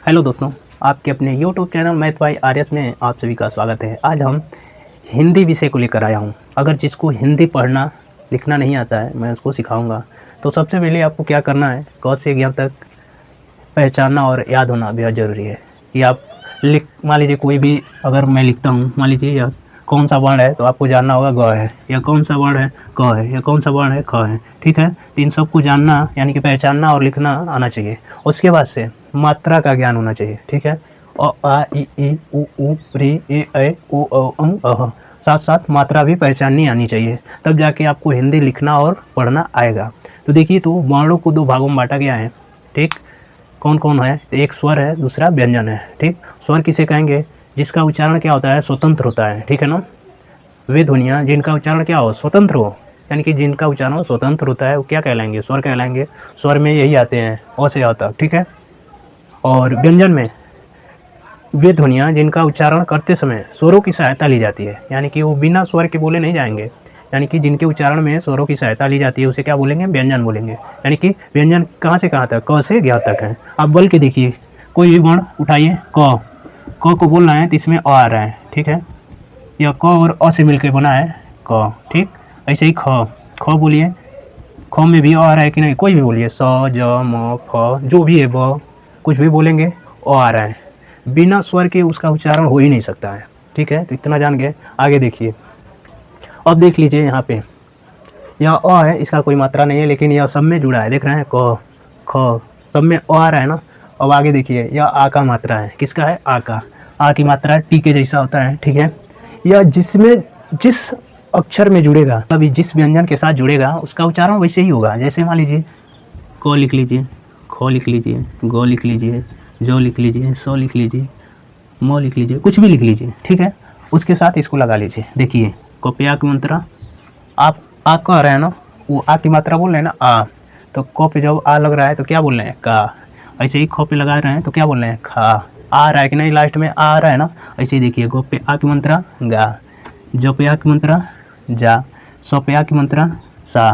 Hello दोस्तों, आपके अपने यूट्यूब चैनल मैथ बाय आर्यस में आप सभी का स्वागत है। आज हम हिंदी विषय को लेकर आया हूँ। अगर जिसको हिंदी पढ़ना लिखना नहीं आता है, मैं उसको सिखाऊंगा। तो सबसे पहले आपको क्या करना है, क से ज्ञ तक पहचानना और याद होना बेहद ज़रूरी है। कि आप मान लीजिए कोई भी अगर मैं लिखता हूँ, मान लीजिए यह कौन सा वर्ण है, तो आपको जानना होगा ग है, या कौन सा वर्ण है क है, या कौन सा वर्ण है ख है। ठीक है, तो इन सबको जानना यानी कि पहचानना और लिखना आना चाहिए। उसके बाद से मात्रा का ज्ञान होना चाहिए। ठीक है, अ आ इ ई उ ऋ ए ऐ ओ औ अः, साथ साथ मात्रा भी पहचाननी आनी चाहिए, तब जाके आपको हिंदी लिखना और पढ़ना आएगा। तो देखिए, तो वर्णों को दो भागों में बांटा गया है। ठीक, कौन कौन है, तो एक स्वर है, दूसरा व्यंजन है। ठीक, स्वर किसे कहेंगे, जिसका उच्चारण क्या होता है, स्वतंत्र होता है। ठीक है ना। वे ध्वनियाँ जिनका उच्चारण क्या हो, स्वतंत्र हो, यानी कि जिनका उच्चारण स्वतंत्र होता है, वो क्या कहलाएंगे, स्वर कहलाएंगे। स्वर में यही आते हैं, अ से आ तक। ठीक है, और व्यंजन में वे ध्वनियाँ जिनका उच्चारण करते समय स्वरों की सहायता ली जाती है, यानी कि वो बिना स्वर के बोले नहीं जाएंगे। यानी कि जिनके उच्चारण में स्वरों की सहायता ली जाती है, उसे क्या बोलेंगे, व्यंजन बोलेंगे। यानी कि व्यंजन कहाँ से कहाँ तक, क से ज्ञ तक है। आप बोल के देखिए, कोई भी वर्ण उठाइए, क को बोलना है तो इसमें अ आ रहा है। ठीक है, यह क और अ से मिलकर बना है क। ठीक, ऐसे ही ख बोलिए, ख में भी अ आ रहा है कि नहीं, कोई भी बोलिए, स ज म फ जो भी है, ब कुछ भी बोलेंगे, अ आ रहा है। बिना स्वर के उसका उच्चारण हो ही नहीं सकता है। ठीक है, तो इतना जान गए। आगे देखिए, अब देख लीजिए यहाँ पे, यह अ है, इसका कोई मात्रा नहीं है, लेकिन यह सब में जुड़ा है। देख रहे हैं, क ख सब में अ आ रहा है ना। अब आगे देखिए, यह आ का मात्रा है। किसका है, आ का। आ की मात्रा टी के जैसा होता है। ठीक है, यह जिसमें जिस अक्षर में जुड़ेगा, तभी जिस व्यंजन के साथ जुड़ेगा, उसका उच्चारण वैसे ही होगा। जैसे मान लीजिए, क लिख लीजिए, ख लिख लीजिए, ग लिख लीजिए, ज लिख लीजिए, स लिख लीजिए, म लिख लीजिए, कुछ भी लिख लीजिए। ठीक है, उसके साथ इसको लगा लीजिए। देखिए, कपिया की मात्रा, आप आ कह रहे हैं ना, वो आ की मात्रा बोल रहे हैं ना, आ। तो क पे जब आ लग रहा है तो क्या बोल रहे हैं, का। ऐसे ही ख पे लगा रहे हैं तो क्या बोल रहे हैं, खा। आ रहा है कि नहीं, लास्ट में आ रहा है ना। ऐसे ही देखिए, ग पे आ की मात्रा गा, ज पे आ की मात्रा जा, स पे आ की मात्रा सा।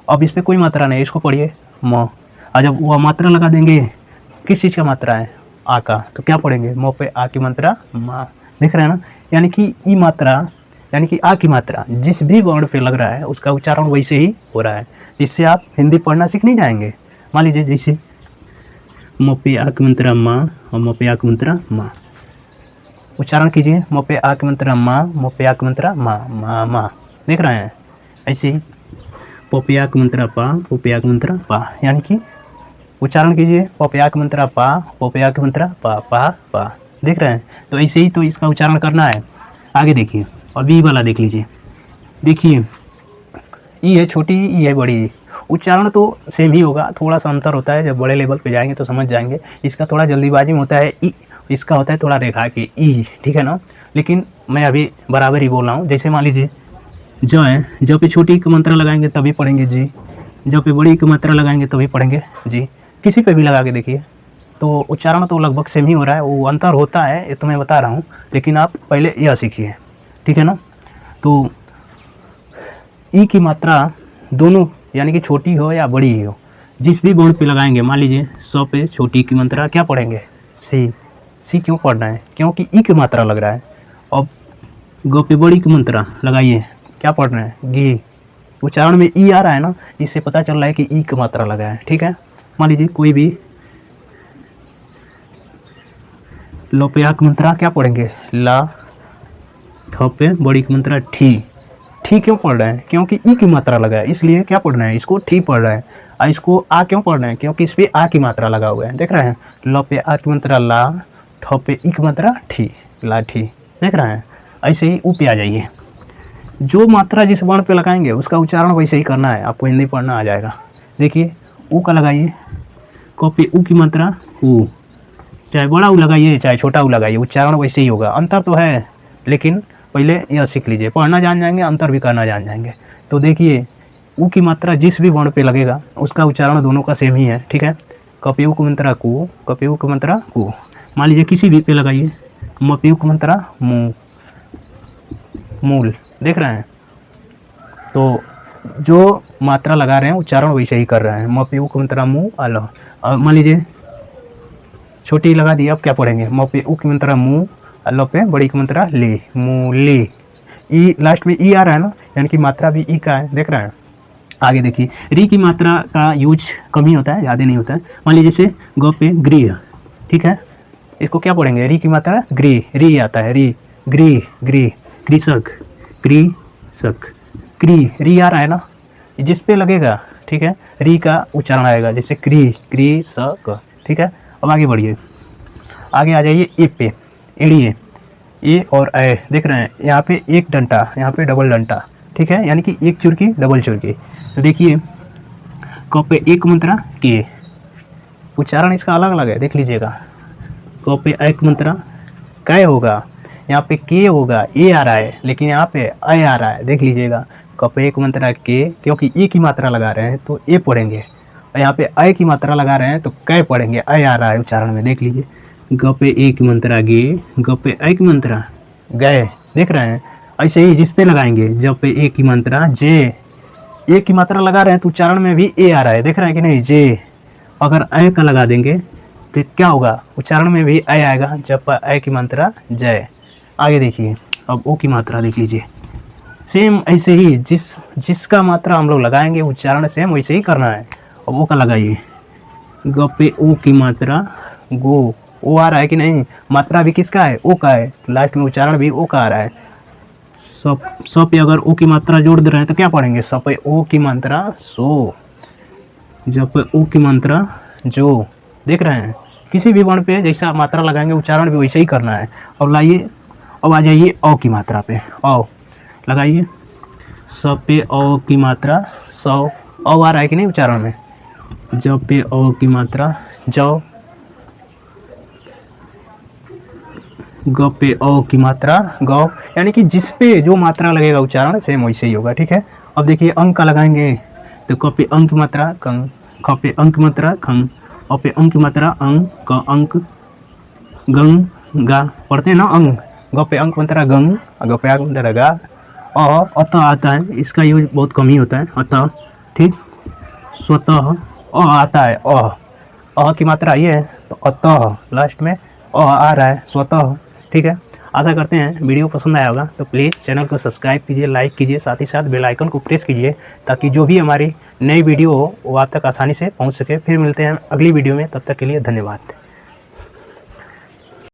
अब इस पर कोई मात्रा नहीं, इसको पढ़िए म। और जब वह मात्रा लगा देंगे, किस चीज़ का मात्रा है, आ का, तो क्या पढ़ेंगे, म पे आ की मात्रा मा। देख रहे हैं ना, यानी कि ई मात्रा, यानी कि आ की मात्रा जिस भी वर्ण पे लग रहा है, उसका उच्चारण वैसे ही हो रहा है, जिससे आप हिंदी पढ़ना सीख नहीं जाएंगे। मान लीजिए, जैसे म पे आ की मात्रा माँ और म पे आ की मात्रा माँ, उच्चारण कीजिए, म पे आ की मात्रा माँ, म पे आ की मात्रा माँ, माँ माँ। देख रहे हैं, ऐसे ही प पे आ की मात्रा पा, प पे आ की मात्रा पा, यानी कि उच्चारण कीजिए, प पे आ की मात्रा पा, प पे आ की मात्रा पा, पा पा। देख रहे हैं, तो ऐसे ही तो इसका उच्चारण करना है। आगे देखिए, और ई वाला देख लीजिए। देखिए, ई है छोटी, ई है बड़ी। उच्चारण तो सेम ही होगा, थोड़ा सा अंतर होता है। जब बड़े लेवल पे जाएंगे तो समझ जाएंगे। इसका थोड़ा जल्दीबाजी में होता है ई, इसका होता है थोड़ा रेखा के ई। ठीक है ना, लेकिन मैं अभी बराबर ही बोल रहा हूँ। जैसे मान लीजिए, ज है, ज पे छोटी की मात्रा लगाएंगे तभी पढ़ेंगे जी, ज पे बड़ी की मात्रा लगाएंगे तभी पढ़ेंगे जी। किसी पे भी लगा के देखिए, तो उच्चारण तो लगभग सेम ही हो रहा है। वो अंतर होता है, ये तो मैं बता रहा हूँ, लेकिन आप पहले यह सीखिए। ठीक है ना। तो ई की मात्रा दोनों, यानी कि छोटी हो या बड़ी ही हो, जिस भी वर्ण पे लगाएंगे, मान लीजिए स पे छोटी की मात्रा क्या पढ़ेंगे, सी। सी क्यों पढ़ना है, क्योंकि ई की मात्रा लग रहा है। अब ग पे बड़ी की मात्रा लगाइए, क्या पढ़ रहे हैं, गी। उच्चारण में ई आ रहा है ना, इससे पता चल रहा है कि ई की मात्रा लगा है। ठीक है, मान लीजिए कोई भी ल पे आ की मात्रा क्या पढ़ेंगे, ला। ठ पे बड़ी की मात्रा ठी। ठी क्यों पढ़ रहे हैं, क्योंकि ई की मात्रा लगा है, इसलिए क्या पढ़ रहे हैं, इसको ठी पढ़ रहे हैं। और इसको आ क्यों पढ़ रहे हैं, क्योंकि इस पे आ की मात्रा लगा हुआ है। देख रहे हैं, ल पे आ की मात्रा ला, ठ पे ई की मात्रा ठी, लाठी। देख रहे हैं, ऐसे ही ऊ पे आ जाइए। जो मात्रा जिस वर्ण पे लगाएंगे, उसका उच्चारण वैसे ही करना है, आपको हिंदी पढ़ना आ जाएगा। देखिए, ऊ का लगाइए, क पे ऊ की मात्रा ऊ, चाहे बड़ा ऊ लगाइए चाहे छोटा ऊ लगाइए, उच्चारण वैसे ही होगा। अंतर तो है, लेकिन पहले यह सीख लीजिए, पढ़ना जान जाएंगे, अंतर भी करना जान जाएंगे। तो देखिए, ऊ की मात्रा जिस भी वर्ण पे लगेगा, उसका उच्चारण दोनों का सेम ही है। ठीक है, कपियू की मात्रा कु, कपियू की मात्रा कु। मान लीजिए किसी भी पे लगाइए, मपियू की मात्रा मू, मूल। देख रहे हैं, तो जो मात्रा लगा रहे हैं, उच्चारण वैसे ही कर रहे हैं। मपियू की मात्रा मू, अल। मान लीजिए छोटी लगा दी। अब क्या पढ़ेंगे? म पे उ की मात्रा मु, ल पे बड़ी की मात्रा ले, मूली। ई लास्ट में ई आ रहा है ना, यानी कि मात्रा भी ई का है, देख रहा है। आगे देखिए, री की मात्रा का यूज कम ही होता है, ज़्यादा नहीं होता है। मान लीजिए जैसे ग पे गृह, ठीक है, इसको क्या पढ़ेंगे? री की मात्रा गृह, री आता है, री, गृह, गृह, कृषक, कृषक, कृ, री आ रहा है ना, जिस पे लगेगा, ठीक है, री का उच्चारण आएगा, जैसे कृषक, ठीक है। अब आगे बढ़िए, आगे आ जाइए ए पे, एड़िए, ए और ए, देख रहे हैं यहाँ पे एक डंटा, यहाँ पे डबल डंटा, ठीक है, यानी कि एक चुरकी डबल चुरकी। तो देखिए क पे एक मात्रा के, उच्चारण इसका अलग अलग है, देख लीजिएगा। क पे एक मात्रा कै होगा, यहाँ पे के होगा, ए आ रहा है, लेकिन यहाँ पे ए आ रहा है, देख लीजिएगा। क पे एक मात्रा के, क्योंकि ए की मात्रा लगा रहे हैं तो ए पढ़ेंगे, और यहाँ पे ए की मात्रा लगा रहे हैं तो कै पढ़ेंगे, ए आ रहा है उच्चारण में, देख लीजिए। ग पे ए की मात्रा गे, ग पे ए की मात्रा गए, देख रहे हैं। ऐसे ही जिस पे लगाएंगे, जब पे ए की मात्रा जे, ए की मात्रा लगा रहे हैं तो उच्चारण में भी ए आ रहा है, देख रहे हैं कि नहीं, जे। अगर ए का लगा देंगे तो क्या होगा? उच्चारण में भी ए आएगा, जब ए की मात्रा जय। आगे देखिए, अब ओ की मात्रा देख लीजिए, सेम ऐसे ही जिसका मात्रा हम लोग लगाएंगे उच्चारण सेम वैसे ही करना है। अब ओ का लगाइए, ग पे ओ की मात्रा गो, ओ आ रहा है कि नहीं, मात्रा भी किसका है? ओ का है, लास्ट में उच्चारण भी ओ का आ रहा है। स पे अगर ओ की मात्रा जोड़ दे रहे हैं तो क्या पढ़ेंगे? स पे ओ की मात्रा सो, जब पे ओ की मात्रा जो, देख रहे हैं। किसी भी वर्ण पे जैसा मात्रा लगाएंगे उच्चारण भी वैसे ही करना है। अब लाइए, अब आ जाइए औ की मात्रा पे, औ लगाइए, स पे औ की मात्रा सौ, औ आ रहा है कि नहीं उच्चारण में। जब पे औ की मात्रा जौ, ग पे औ की मात्रा गौ, यानी कि जिस पे जो मात्रा लगेगा उच्चारण सेम वैसे ही होगा, ठीक है। अब देखिए अंक का लगाएंगे तो क पे अंक की मात्रा कंग, ख पे अंक की मात्रा खंग, अ पे अंक की मात्रा अंग, क अंक गंग गा, पढ़ते हैं ना अंग। ग पे अंक मात्रा गंग, ग पे अंक मात्रा गा। अतः आता है, इसका यूज बहुत कम ही होता है, अतः, ठीक। स्वतः, आता है, की मात्रा ये है तो अतः, लास्ट में आ रहा है, स्वतः, ठीक है। आशा करते हैं वीडियो पसंद आया होगा, तो प्लीज़ चैनल को सब्सक्राइब कीजिए, लाइक कीजिए, साथ ही साथ बेल आइकन को प्रेस कीजिए, ताकि जो भी हमारी नई वीडियो हो वो आप तक आसानी से पहुंच सके। फिर मिलते हैं अगली वीडियो में, तब तक के लिए धन्यवाद।